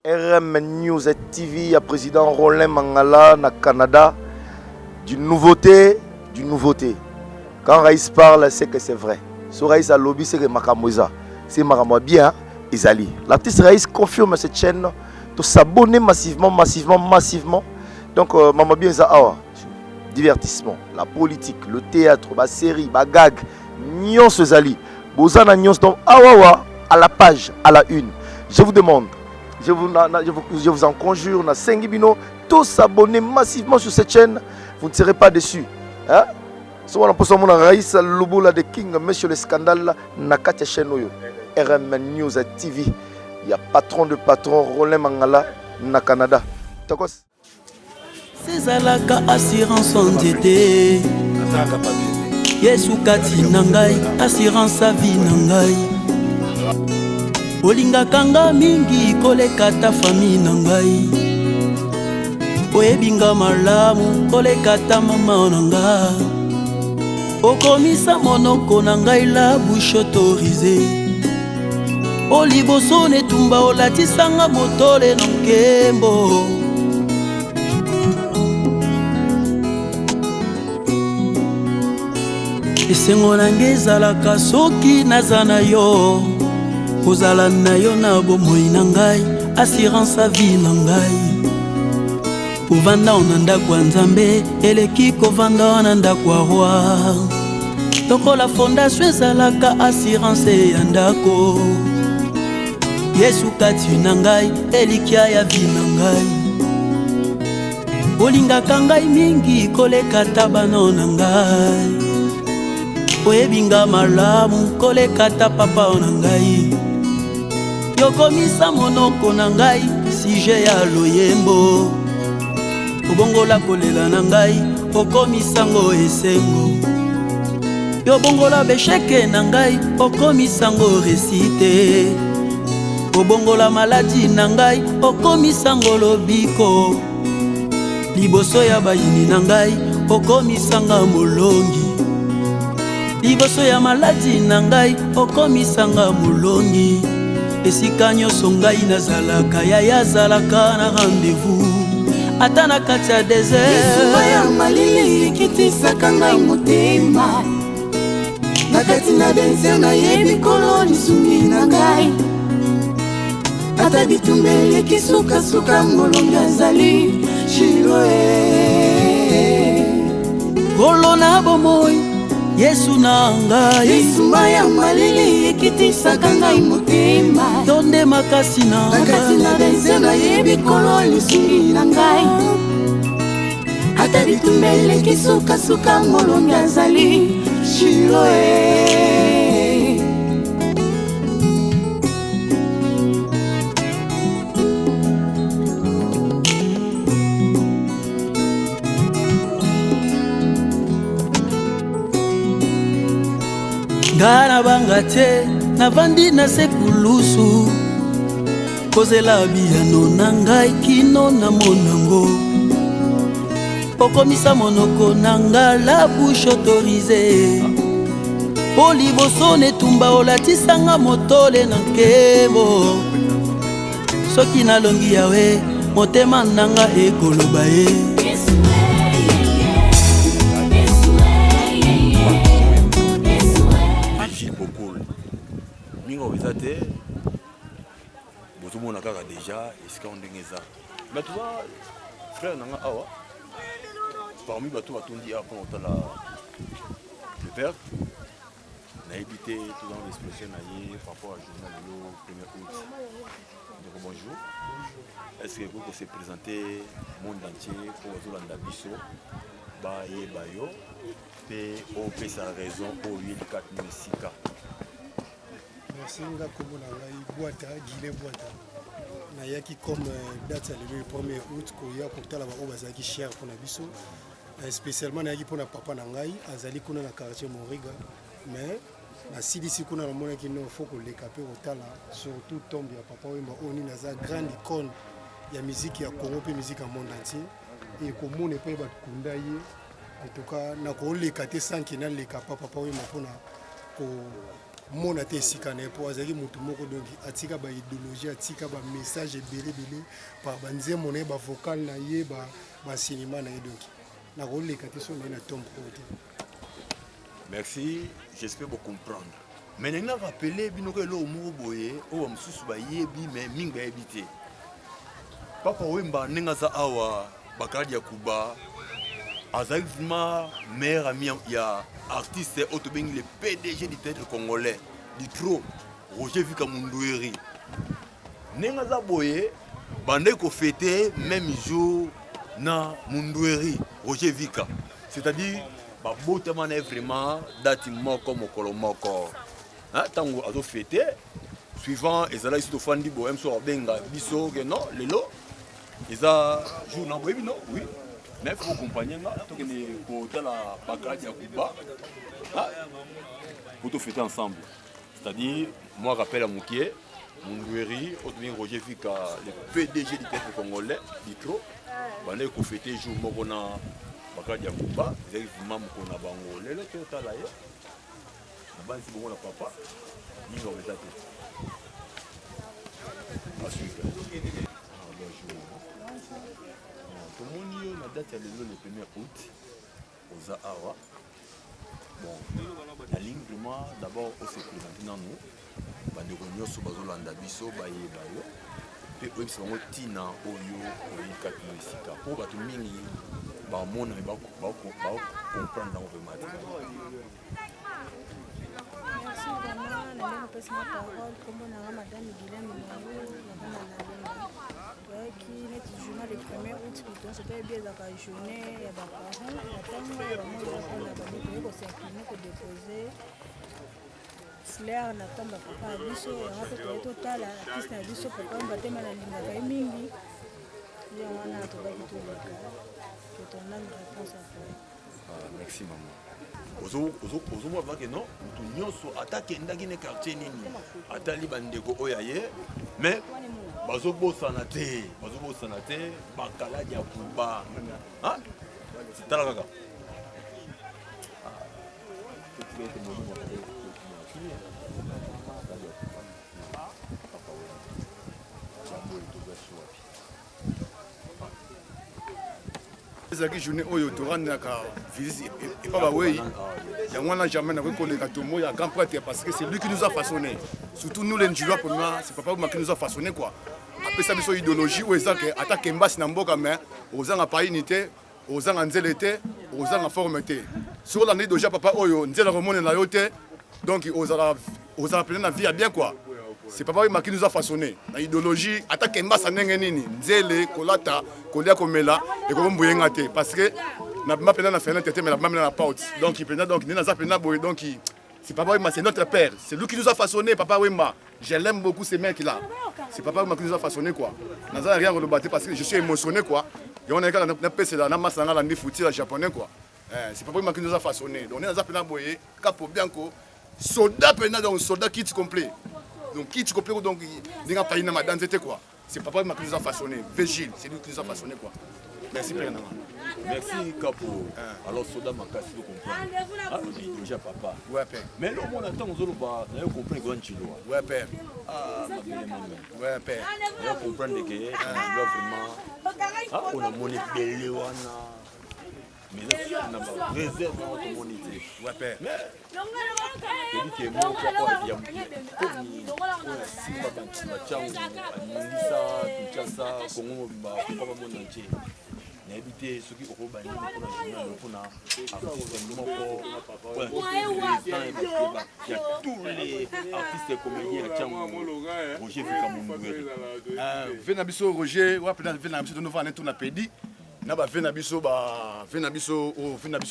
RM News TV, à président Roland Mangala, na Canada. Du nouveauté. Quand Raïs parle, c'est que c'est vrai. Si Raïs a lobby, c'est que Makamoza. C'est Makamoza bien, Isali. L'artiste Raïs confirme cette chaîne de s'abonner massivement. Donc, Maman bien, divertissement, la politique, le théâtre, la série, la gag, Nyons Zali. Bozana Nyons, donc, à la page, à la une. Je vous demande, je vous en conjure, na Sengibino, tous s'abonner massivement sur cette chaîne. Vous ne serez pas déçus. Hein? Si on a posé mon Raïs, Lobola de King, monsieur le scandale, na Katia chaîne RM News TV. Il y a patron de patron, Roland Mangala, na Canada. Takos. C'est Alaka assurance en été. Yesu kati nangai, assurance à vie nangai. Olinga kanga mingi, koleka ta famille nangai. Oebinga malamu, koleka ta mama nanga. Okomisa monoko nangai la bouche autorisée. Oliboso netumba olatisanga motole nokembo. Esengo nange ezalaka soki naza na yo. Kozala na yo na bomoi na ngai, assurance à vie na ngai. Kovanda na ndako ya Nzambe eleki kovanda na ndako ya roi. Tokola fondation ezalaka assurance ya ndako. Yesu kati na ngai elikia ya vie na ngai. Olingaka ngai mingi koleka ta bana na ngai. Oebinga malamu koleka ta papa na ngai. Yokomisa monoko na ngai sije ya loyembo. Obongola kolela na ngai okomisango esengo. Yobongola besheke na ngai okomisango resite. Obongola maladi na ngai okomisango lobiko. Liboso ya bayini na ngai okomisanga molongi. Liboso ya maladi na ngai okomisanga molongi. Esika nyonso ngai nazalaka yaya azalaka na rendez-vous. Ata na kati ya désert Yesu ya malili ekitisaka ngai motema. Na kati na désert nayebi kolo lisungi na ngai. Ata bitumba eleki sukasuka molongi azali Shiloe. Kolo na bomoi Yesu na ngai. Yesu ya malili ekitisaka ngai motema. Tonde makasi na ngai. Na kati na désert nayebi kolo lisungi na ngai. Ata bitumba eleki sukasuka molongi azali Shiloe. Ngana banga te, navandi na sekulusu. Kozela biyano na ngai kino na monango. Okomisa monoko na nga la bouche autorisée. Oliboso netumba olatisanga motole na nkebo. Soki nalongi yawe, motema nanga ekoloba ye. Te botomona kaka déjà esika ndenge eza mais tu vois frère nanga awa parmi bato batondi awa mpona kotala le père nayebi te tout dans l'expression na ye par rapport à journal lelo 1er août. Donc bonjour, est-ce que vous se présenter monde entier pour bazolanda biso bayeba yo mpe opesa raison oyo elikati esika. Merci Ngakobo na ngai Boata, Guilé Boata. Nayaki comme date le 1er août koya kotala ba oyo bazalaki cher pour na biso. Spécialement nayaki pour na papa na ngai azali kuna na quartier Moriga. Mais na sidisi kuna na mona ki no faut ko lekape kotala surtout tombe ya papa Wemba oni naza grande icône ya musique ya Congo pe musique en monde entier. Et komone pe ba kunda ye. En tout cas na ko lekate sans ki na lekapa papa Wemba pour na ko mona te esika na ye mpo azalaki motu moko donc atika baidéologie atika bamessage ebele par banzembo na ye bavocal na ye bacinéma na ye donc nakoleka te so na ye na tombe oyo te. Merci, j'espère vous comprendre. Mais nous avons rappelé que nous avons dit que nous avons dit mais nous avons dit Papa Wemba Nengaza Awa Bakadi Yakuba Azalima meilleur ami ya artiste autobing le PDG du théâtre congolais du trop Roger Vika Mundoueri Nengaza Boye bande ko fêter même jour na Mundoueri Roger Vika, c'est-à-dire Botamane est vraiment dati moko mokolo moko. Tango azo fêté suivant ezala ici to fandi bo em so benga biso que non lelo eza jour na boyebi non oui mais faut accompagner nga to que ne ko tala bakadi ya kuba pour to fêter ensemble, c'est-à-dire moi rappelle à Moukié Mundoueri Otmi Roger Vika le PDG du théâtre congolais Ditro bande ko fêter jour moko na bakadi ya kuba ezali vraiment mokona bango lelo to tala ye na bansi bongo na papa ni va resate à suivre. Tout le monde la date le 1er août aux Awa. Bon, la ligne vraiment d'abord au sécurité dans nous bande réunion sur bazolanda biso baye bayo pe eux sont tina oyo oyika tunisika pour batu mingi ba mona ba comprendre dans vraiment. Merci vraiment, je passe ma parole comme on a madame Guilhem qui est le journal du 1er août, c'était bien la journée, il y a des parents, il y a tellement de monde qui s'est déposer. Slayer na tomba papa biso, on a total artiste na biso papa mbatema na linga kai mingi. Il y a un autre qui tout le cas. Que ton âme réponse à toi. Merci maman. Ozo moi que non, tout nyonso attaque ndaki ne quartier nini. Atali bandeko oyaye, mais bazo bosana te, bakala ya kuba. Hein? C'est ta la kaka. ezaki journée oyo torandaka visite et pas bawei yango wana jamais na koleka tomo ya grand prêtre parce que c'est lui qui nous a façonné, surtout nous les Njulwa pour moi c'est papa qui nous a façonné quoi. Après ça biso idéologie ou ezaka attaque mbasi na mboka mais ozanga pa unité ozanga nzele te ozanga forme te sur l'année déjà papa oyo nzela remone na yote donc ozala plein na vie ya bien quoi. C'est papa qui nous a façonné. La idéologie, attaque mbasa ndenge nini, nzele, kolata, kolia komela et comme boyengate parce que na pas pena na faire tete mais la même na porte. Donc il pena donc ni na za pena boy donc c'est papa Wemba, c'est notre père. C'est lui qui nous a façonné papa Wemba. Je l'aime beaucoup ces mecs là. C'est papa Wemba qui nous a façonné quoi. Na za rien rebattre parce que je suis émotionné quoi. Et on est quand na pese là na masanga la ndi fouti la japonais quoi. C'est papa Wemba qui nous a façonné. Donc on est na za pena boy, capo bianco, soldat pena donc soldat kit complet. Donc qui tu comprends donc il n'y a pas une madame c'était quoi. C'est papa qui nous a façonné. Vigile, c'est lui qui nous a façonné quoi. Merci Père Nama. Merci Capo. Alors Soda Makasi vous comprenez. Ah déjà papa. Ouais père. Mais le monde attend aux autres d'ailleurs comprendre grand chilo. Ouais père. Ah ma belle maman. Ouais père. D'ailleurs comprendre que vraiment ah on a monnaie belle wana. Mais là, on a pas réserve notre monnaie. Ouais père. Kelly qui est mort pour il y a Simba Bachangu, Anilisa, Kinshasa, Congo, Papa monde entier. N'habiter ceux qui ont banni pour la journée, pour la il y a tous les artistes et comédiens à Tchangou. Roger Vika Venabiso Roger, ouais peut-être Venabiso de nous faire un tour na pédi. Na ba Venabiso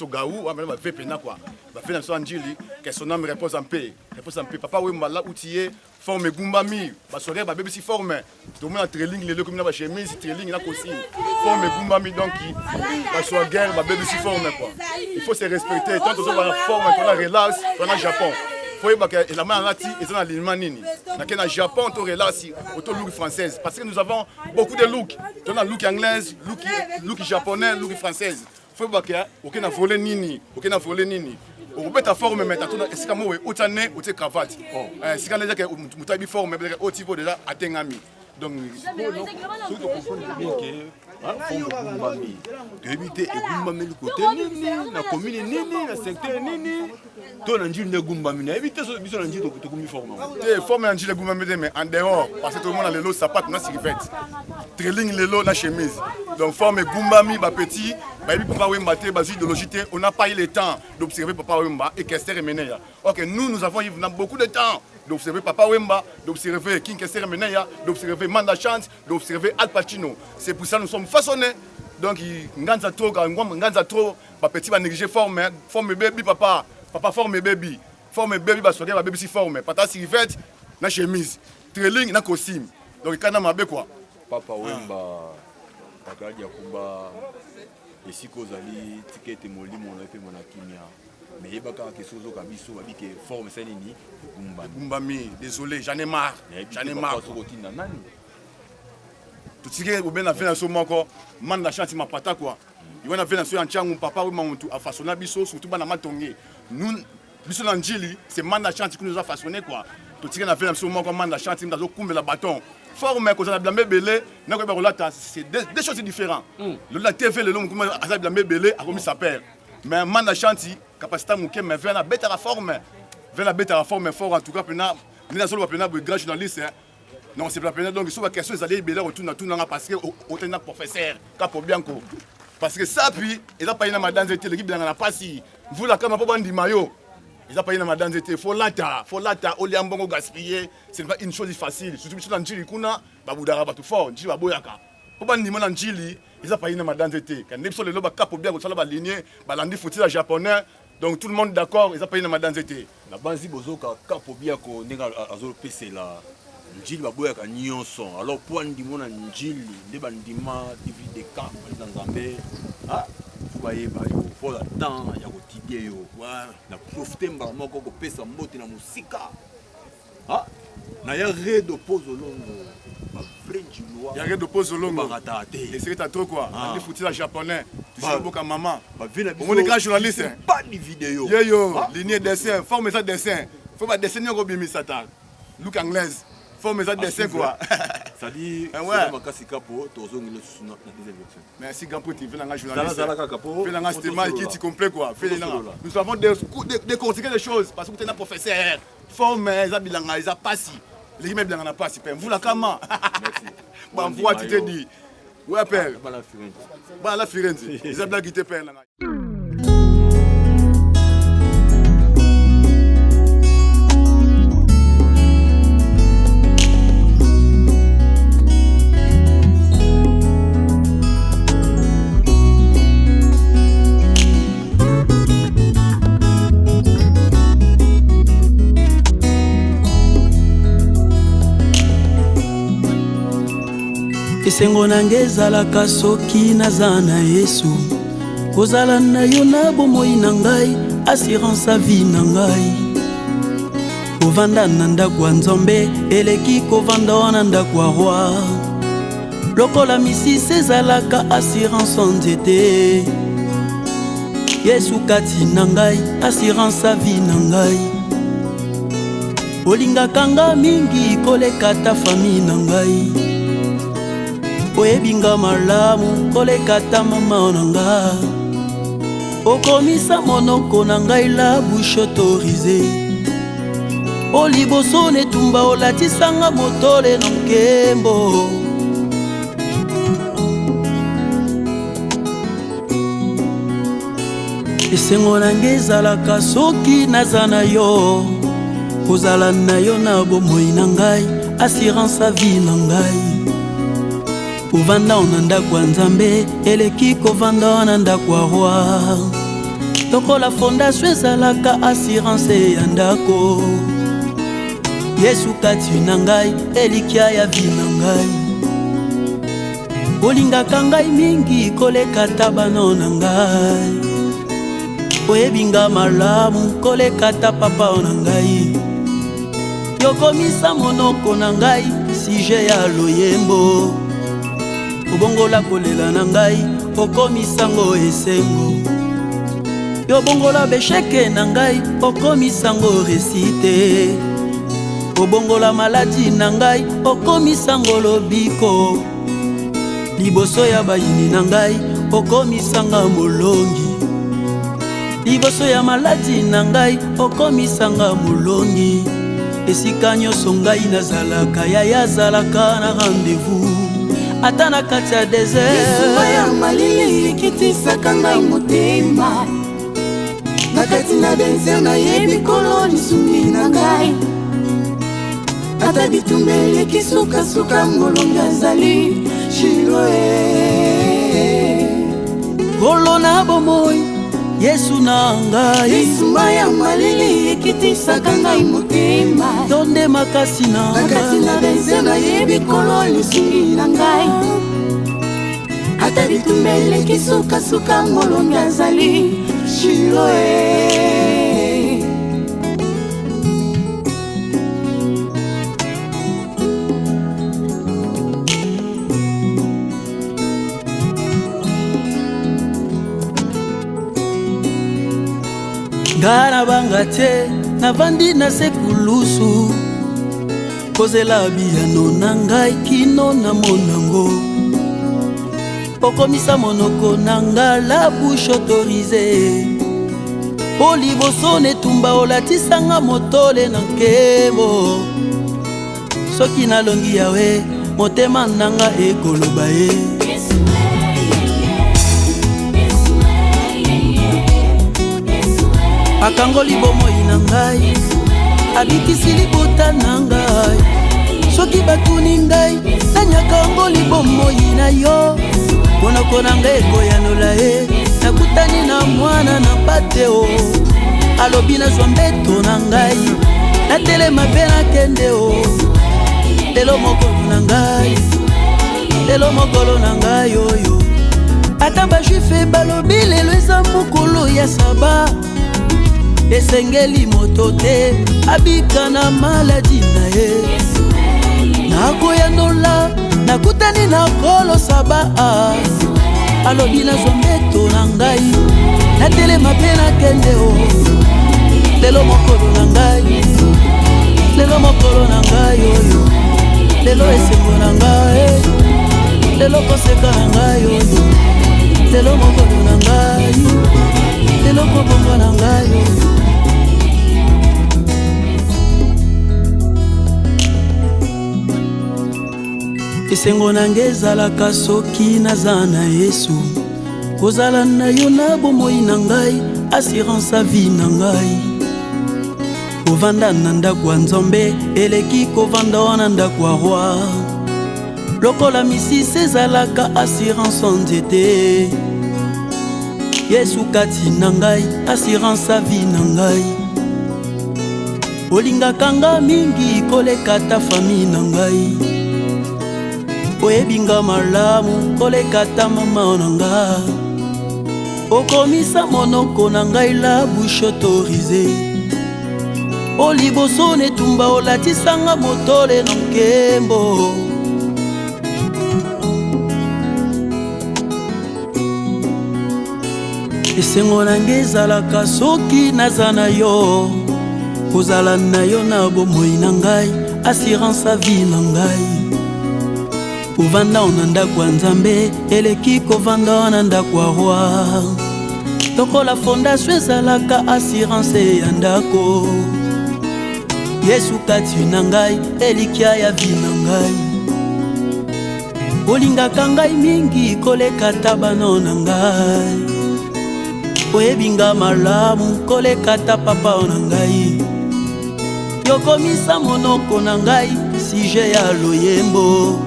gaou, ouais mais ba pena quoi. Ba Venabiso Anjili, que son âme repose en paix. Repose en paix. Papa Wemba là outillé, forme Gumbami, ba soirée ba bébé si forme. Tout le monde a trailing les comme na ba chemise, trailing na aussi. Forme Gumbami donc ba soirée guerre ba bébé si forme quoi. Il faut se respecter. Tant que ça va forme, on a relax, on a Japon. Faut que la main ngati et ça l'alignement nini. Na Japon to relax, auto look française parce que nous avons beaucoup de looks. On a look anglaise, look japonais, look française. Faut que aucun volé nini, obeta forme mais tatuna esika mo we otane ote cravate sika déjà que mutabi forme mais au niveau déjà atengami donc ceux qui comprennent bien que éviter et gumbami le côté nini na commune nini na secteur nini to na njili ne gumbami na éviter so biso na njili to gumbi forme te forme na njili gumbami mais en dehors parce que tout le monde a le lot sapat na sirivette trailing le lot la chemise donc forme gumbami ba petit ba bi papa wemba te ba idéologie te on n'a pas eu le temps d'observer papa wemba et Kester Meneya. OK, nous avons eu beaucoup de temps d'observer Papa Wemba, d'observer King Kester Meneya, d'observer Manda Chance, d'observer Al Pacino. C'est pour ça que nous sommes façonnés. Donc, Nganza trop, petit va négliger forme baby, papa forme baby, va soigner ma baby si forme, pata si rivette, na chemise, trailing, na costume. Donc, il y a un quoi. Papa Wemba, Papa Yakuba, et si Kozali, ticket et moli, mon épée, mon akimia. Mais il y a quelque chose qui est forme, c'est nini. Gumbami, désolé, j'en ai marre. Tout ce qui est bien fait dans ce moment encore, man la chance m'a pata quoi. Il va faire dans ce moment papa ou maman tout a façonné biso surtout dans ma tongue. Nous biso l'angeli, c'est man la chance qui nous a façonné quoi. Tout ce qui est fait dans ce moment comme man la chance dans le la bâton. Forme quand on a blâmé belé, n'a pas relata, c'est des choses différentes. Le TV le long comme a blâmé belé a remis sa père. Mais man la chance capacité mouké mais vers la bête à la forme. Vers la bête à la forme fort en tout cas pena ni na solo pena grand journaliste. Non, c'est pas pena donc sur la question d'aller belé retourne tout dans parce que au tenant professeur Capo Bianco. Parce que ça puis il a pas une madame de l'équipe dans la passi. Vous la comme pas bandi maillot. Il a pas une madame de faut lata au liambongo gaspiller, c'est pas une chose facile. Surtout sur l'anjili kuna babudara ba tout fort, njili baboyaka. Pour bandi mon anjili, il a pas une madame de quand les le loba Capo Bianco sur la lignée, balandi fouti la japonais. Donc tout le monde d'accord, ils ont payé ma danzete. La base bozoka Capo Bianco nenga azolo pc la njili baboya ka nyonso. Alors point di mona njili de bandima divide camp dans Zambé. Ah, voyez ba yo pour la temps ya ko tidie yo. Na profiter mba moko ko pesa mbote na musika. Ah, na ya redo pose longo. Il y a rien de pose au long. Et c'est trop quoi. On est foutu la japonais. Tu sais beaucoup maman. On est grand journaliste. Pas de vidéo. Yo, lignée dessin, forme ça dessin. Faut pas dessiner au bimi satan. Look anglaise. Forme ça dessin quoi. Ça dit ouais. Makasikapo tozo ngile suna na deuxième version. Merci grand petit, fais la journaliste. Fais la stéma qui est complet quoi. Nous avons décortiquer les choses parce que tu es un professeur. Forme ça bilanga, ça passe. Les mecs n'ont pas si vous la comment. Merci. Bon, moi tu te dis. Ouais père. Bah la Firenze. Ils ont bien quitté père là. esengo nange ezalaka soki naza na Yesu kozala na yo na bomoi na ngai assurance ya vie na ngai kovanda na ndako ya Nzambe eleki kovanda na ndako ya roi lokola misisi ezalaka assurance ya nzete Yesu kati na ngai assurance ya vie na ngai olingaka nga mingi koleka ta famille na ngai oyebinga malamu koleka ta mama na nga okomisa monoko na ngai la bouche autorisée oliboso netumba olatisanga motole na nkembo esengo nange ezalaka soki naza na yo kozala na yo na bomoi na ngai assurance ya vie na ngai kovanda na ndako ya Nzambe eleki kovanda na ndako ya roi lokola fondation ezalaka assurance ya ndako Yesu kati na ngai elikia ya vie na ngai olingaka ngai mingi koleka ta bana na ngai oyebinga malamu koleka ta papa na ngai yokomisa monoko na ngai sije ya loyembo obongola kolela na ngai okomisango esengo yobongola besheke na ngai okomisango resite, obongola maladi na ngai okomisango lobiko, liboso ya bayini na ngai okomisanga molongi, liboso ya maladi na ngai okomisanga molongi, esika nyonso ngai nazalaka yaya azalaka na rendez-vous ata na kati ya desert. Yesu ya malili ekitisaka ngai motema, na kati na desert nayebi kolo lisungi na ngai, ata bitumbeli ekisukasuka molongi azali Shiloe. Kolo na bomoi Yesu na ngai, Yesu ya malili ekitisaka ngai motema, yonde makasi na kati na desert nayebi kolo lisungi na ngai, ata bitumbeli ekisukasuka molongi azali Shiloe. Ngana banga te navandi na sekulusu, kozela biyano na ngai kino na monango, okomisa monoko na nga la bouche autorisée, oliboso netumba olatisanga motole na nkebo, soki nalongi yawe motema nanga ekoloba ye. Akangoli bomoi na ngai, abikisi libota na ngai, soki batuni ngai nanyaka ngoli bomoi na yo, monoko na ngai ekoyanola ye, nakutani na mwana na pateo, alobi nazwa mbeto na ngai, natelema mpe nakende o, lelo mokolo na ngai, lelo mokolo na ngai oyo, ata bajuife balobi lelo eza mokolo ya saba, esengeli moto te abika na maladi na ye, nakoyanola nakutani na kolo saba, alobi nazwa mbeto na ngai, natelema mpe nakende o, lelo mokolo na ngai, lelo mokolo na ngai oyo, lelo esengo na ngai, lelo koseka na ngai oyo, lelo mokolo na ngai, lelo kobongo na ngai oyo. Esengo nange ezalaka soki naza na Yesu, kozala na yo na bomoi na ngai, assurance a vie na ngai, kovanda na ndako ya Nzambe eleki kovanda wana ndako ya roi, lokola misisi ezalaka assurance nzete, Yesu kati na ngai, assurance a vie na ngai, olingaka nga mingi koleka ta famille na ngai, oyebinga malamu koleka ta mama na nga, okomisa monoko na ngai la bouche autorisée, oliboso netumba olatisanga motole na nkembo, esengo nange ezalaka soki naza na yo, kozala na yo na bomoi na ngai, assurance a vie na ngai, kovanda na ndako ya Nzambe eleki kovanda na ndako ya roi, lokola fondation ezalaka assurance ya ndako, Yesu kati na ngai elikia ya vi na ngai, olingaka ngai mingi koleka ta bana na ngai, oyebinga malamu koleka ta papa na ngai, yokomisa monoko na ngai sije ya loyembo,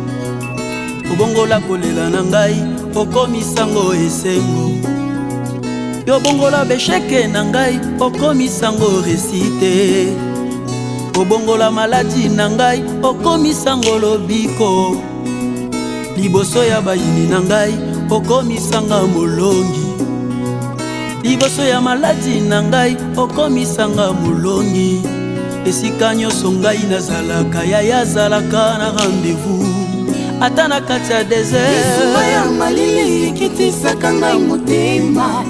obongola kolela na ngai okomisango esengo, yobongola besheke na ngai okomisango resite, obongola maladi na ngai okomisango lobiko, liboso ya bayini na ngai okomisanga molongi, liboso ya maladi na ngai okomisanga molongi, esika nyonso ngai nazalaka yaya azalaka na rendez-vous ata na kati ya desert. Yesu ya malili ekitisaka ngai motema,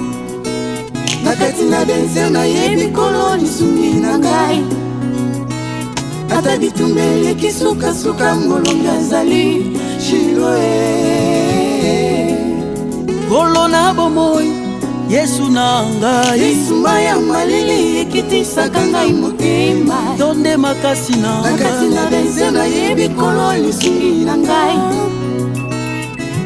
na kati na dense nayebi kolo lisungi na ngai ata bitumba eleki sukasuka molongi azali Shiloe kolo na bomoi Yesu na ngai lisuma ya malili ekitisaka ngai motema yonde makasi na ngai kati na dense nayebi kolo lisungi na ngai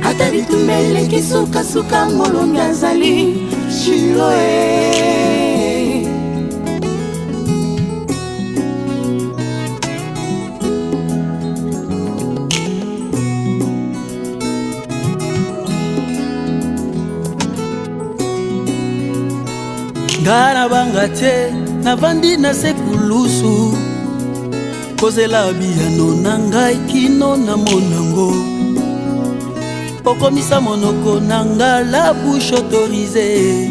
ata bitumba eleki sukasuka molongi azali Shiloe ngana banga te navandi na sekulusu kozela biyano na ngai kino na monango okomisa monoko na nga la bouche autorisée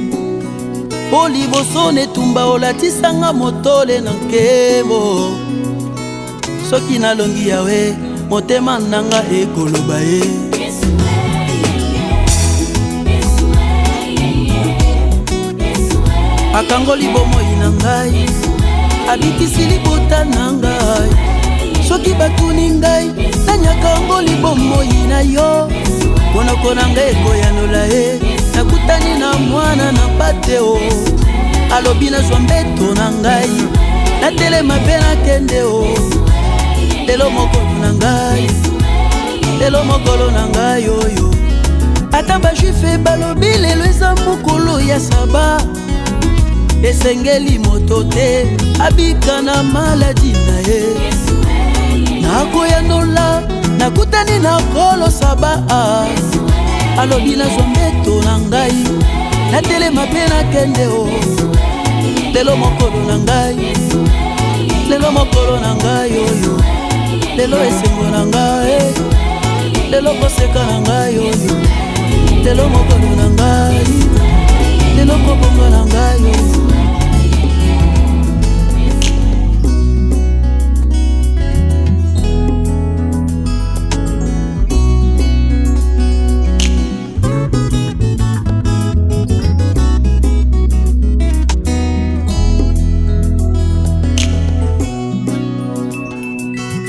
po liboso netumba olatisanga motole na nkebo soki nalongi yawe motema nanga ekoloba ye akangoli bomoi na ngai abikisi libota na ngai soki batuni ngai nanyakangoli bomoi na yo monoko na ngai ekoyanola ye nakutani na mwana na pateo alobi nazwa mbeto na ngai natelema mpe nakende o lelo mokolo na ngai lelo mokolo na ngai oyo ata bajuife balobi lelo eza mokolo ya saba esengeli moto te abika na maladi na ye nakoyanola nakutani na kolo saba alobi nazwa mbeto na ngai natelema mpe nakende o lelo mokolo na ngai lelo mokolo na ngai oyo lelo esengo na ngai lelo koseka na ngai oyo lelo mokolo na ngai lelo kobongo na ngai oyo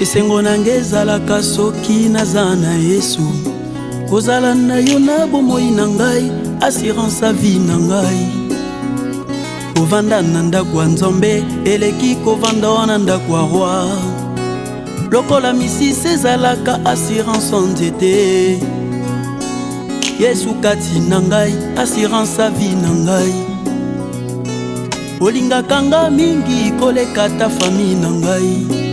esengo nange ezalaka soki naza na Yesu kozala na yo na bomoi na ngai assurance vie na ngai kovanda na ndako ya nzambe eleki kovanda wana ndako ya roi lokola misisi ezalaka assurance nzete Yesu kati na ngai assurance vie na ngai olingaka nga mingi koleka ta famille na ngai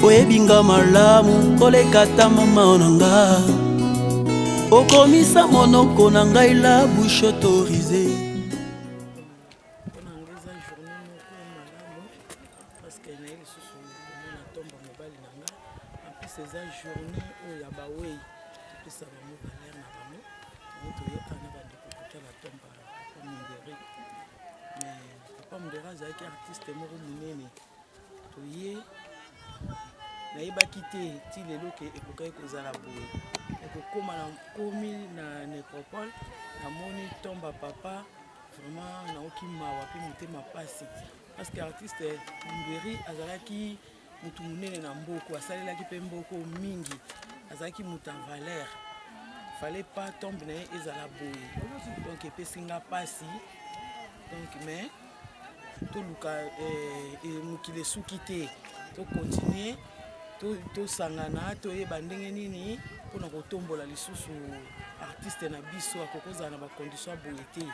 oyebinga malamu koleka ta mama na nga okomisa monoko na ngai la bouche autorisée nayebaki te ti lelo ke ekokaki kozala boye ekokóma na komi na nécropole namoni tomba papa vraiment naoki mawa mpe motema pasi parce que artiste Mberi azalaki mutu munene na mboko asalelaki mpe mboko mingi azalaki mutu en valeur fallait pas tombe na ye ezala boye donc epesi nga pasi donc mais toluka mokili esuki te tocontinue tosangana toyeba ndenge nini mpona kotombola lisusu artiste na biso akokozala na bacondition boye te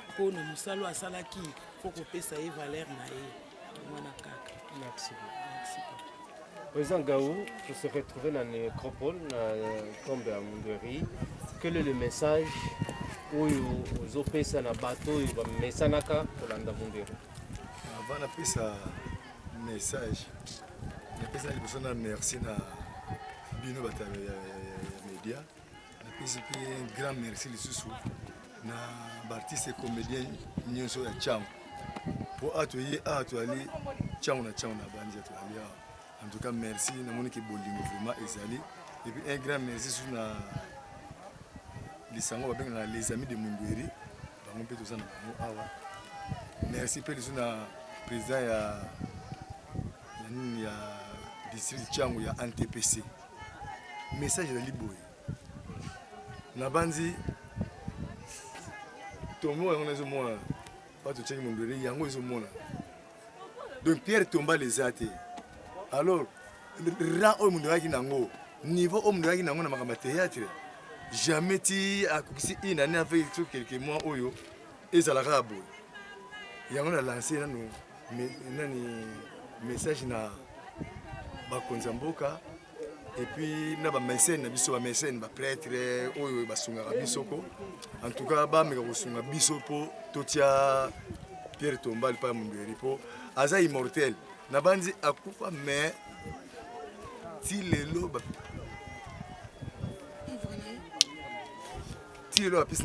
mpona mosala asalaki fo kopesa ye valeur na ye mwana kaka. Merci. Président Gaou, vous se retrouvez dans la nécropole, dans la tombe à Mberi. Quel est le message où vous opérez ça dans le bateau et vous mettez ça dans Mberi? Avant d'appeler ça message, je vais merci à Bino Bata Média. Je vais un grand merci à l'artiste et comédien Nyonso ya Cham. Pour atelier Cham na bandi atelier. En tout cas, merci à Monique Bolingo vraiment Ezali. Et puis un grand merci à les amis de Mberi. bango mpe toza na bango awa. Merci mpe liso na président ya district Tchango ya NTPC. Message ezali boye na banzi tomo yango nazomona bato tchangi mondele yango ezomona donc Pierre Tombal eza te. Alors rang oyo mundu ayaki nango niveau oyo mundu ayaki nango na makambo ya théâtre jamais ti akokisi une année avec quelques mois oyo ezalaka ya boye yango na lancé nano nani message na bakonzi ya mboka et puis na bamécène na biso bamécène baprêtre oyo basungaka biso ko en tout cas bameka kosunga biso mpo totia Pierre Tombal pa Mundweri mpo aza immortel na banzi akufa mais ti lelo bapesi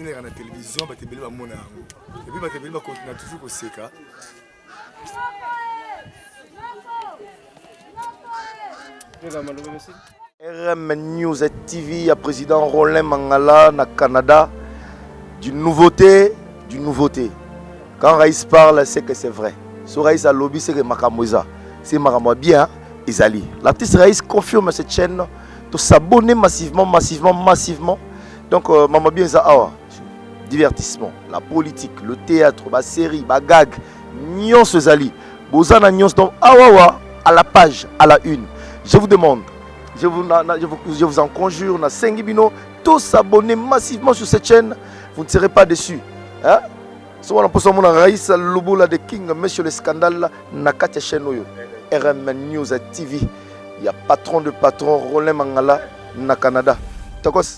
neka na télévision batebele bamona yango epuis batebele bakontina toujours koseka. RM News TV, à président Rollin Mangala na Canada, d'une nouveauté. Quand Raïs parle, c'est que c'est vrai. Si Raïs a lobby, c'est que Makamoza. C'est Makamoza bien, Isali. L'artiste Raïs confirme cette chaîne, de s'abonner massivement. Donc, Maman bien, ça, divertissement, la politique, le théâtre, la série, la gag, Nyons Zali. Bozana Nyons, donc, à la page, à la une. Je vous demande, je vous en conjure, na Sengibino, tous s'abonner massivement sur cette chaîne, vous ne serez pas déçus. Hein? Si on a posé mon Raïs Lobola de King, monsieur le scandale, na Katia chaîne RM News TV. Il y a patron de patron, Rollin Mangala, na Canada. Takos.